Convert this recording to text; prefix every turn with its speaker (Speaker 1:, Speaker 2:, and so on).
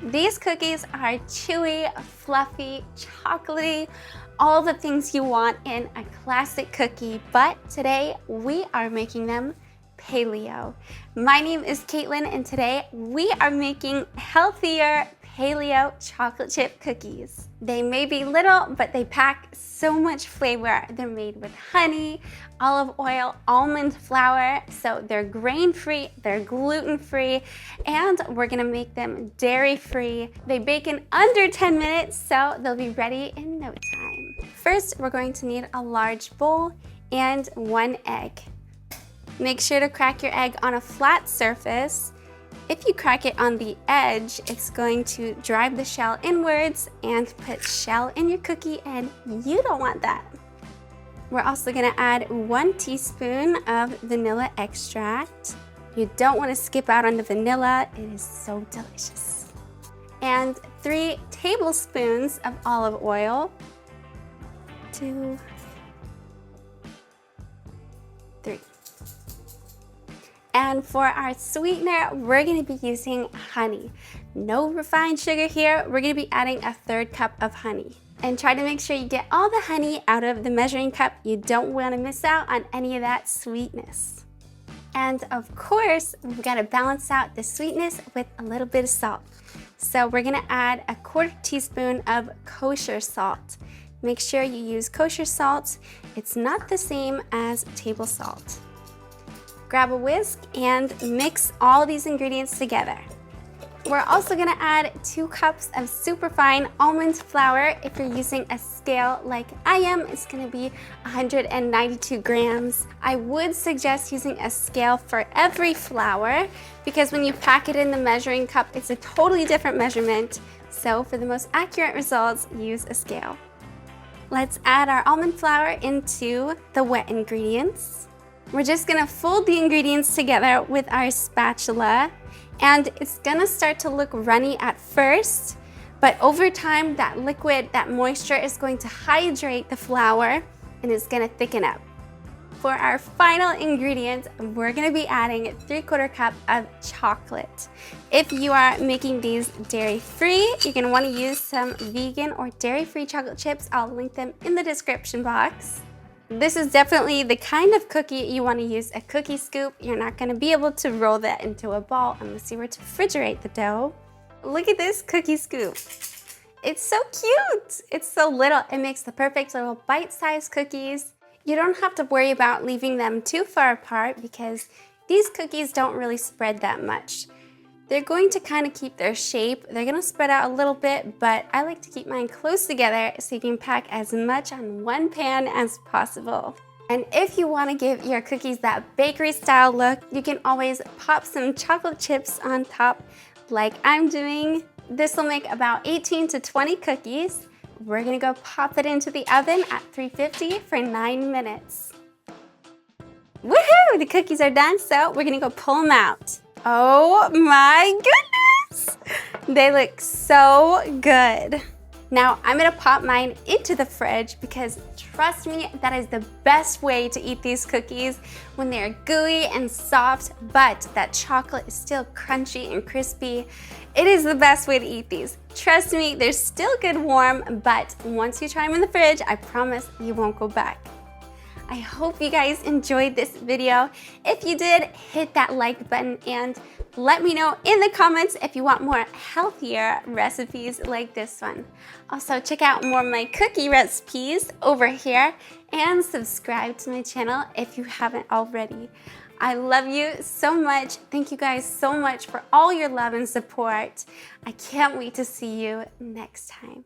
Speaker 1: These cookies are chewy, fluffy, chocolatey, all the things you want in a classic cookie, but today we are making them paleo. My name is Caitlin, and today we are making healthier paleo chocolate chip cookies. They may be little, but they pack so much flavor. They're made with honey, olive oil, almond flour, so they're grain-free, they're gluten-free, and we're gonna make them dairy-free. They bake in under 10 minutes, so they'll be ready in no time. First, we're going to need a large bowl and 1 egg. Make sure to crack your egg on a flat surface. If you crack it on the edge, it's going to drive the shell inwards and put shell in your cookie, and you don't want that. We're also gonna add 1 teaspoon of vanilla extract. You don't wanna skip out on the vanilla, it is so delicious. And 3 tablespoons of olive oil. 2, 3. And for our sweetener, we're gonna be using honey. No refined sugar here. We're gonna be adding a 1/3 cup of honey. And try to make sure you get all the honey out of the measuring cup. You don't wanna miss out on any of that sweetness. And of course, we've gotta balance out the sweetness with a little bit of salt. So we're gonna add a 1/4 teaspoon of kosher salt. Make sure you use kosher salt. It's not the same as table salt. Grab a whisk and mix all these ingredients together. We're also gonna add 2 cups of superfine almond flour. If you're using a scale like I am, it's gonna be 192 grams. I would suggest using a scale for every flour because when you pack it in the measuring cup, it's a totally different measurement. So for the most accurate results, use a scale. Let's add our almond flour into the wet ingredients. We're just gonna fold the ingredients together with our spatula, and it's gonna start to look runny at first, but over time that liquid, that moisture is going to hydrate the flour and it's gonna thicken up. For our final ingredient, we're gonna be adding 3/4 cup of chocolate. If you are making these dairy-free, you're gonna wanna use some vegan or dairy-free chocolate chips. I'll link them in the description box. This is definitely the kind of cookie you want to use a cookie scoop. You're not going to be able to roll that into a ball unless you were to refrigerate the dough. Look at this cookie scoop. It's so cute. It's so little. It makes the perfect little bite-sized cookies. You don't have to worry about leaving them too far apart because these cookies don't really spread that much. They're going to kind of keep their shape. They're gonna spread out a little bit, but I like to keep mine close together so you can pack as much on one pan as possible. And if you wanna give your cookies that bakery style look, you can always pop some chocolate chips on top like I'm doing. This will make about 18 to 20 cookies. We're gonna go pop it into the oven at 350 for 9 minutes. Woohoo! The cookies are done, so we're gonna go pull them out. Oh my goodness! They look so good. Now I'm gonna pop mine into the fridge because trust me, that is the best way to eat these cookies when they're gooey and soft, but that chocolate is still crunchy and crispy. It is the best way to eat these. Trust me, they're still good warm, but once you try them in the fridge, I promise you won't go back. I hope you guys enjoyed this video. If you did, hit that like button and let me know in the comments if you want more healthier recipes like this one. Also, check out more of my cookie recipes over here and subscribe to my channel if you haven't already. I love you so much. Thank you guys so much for all your love and support. I can't wait to see you next time.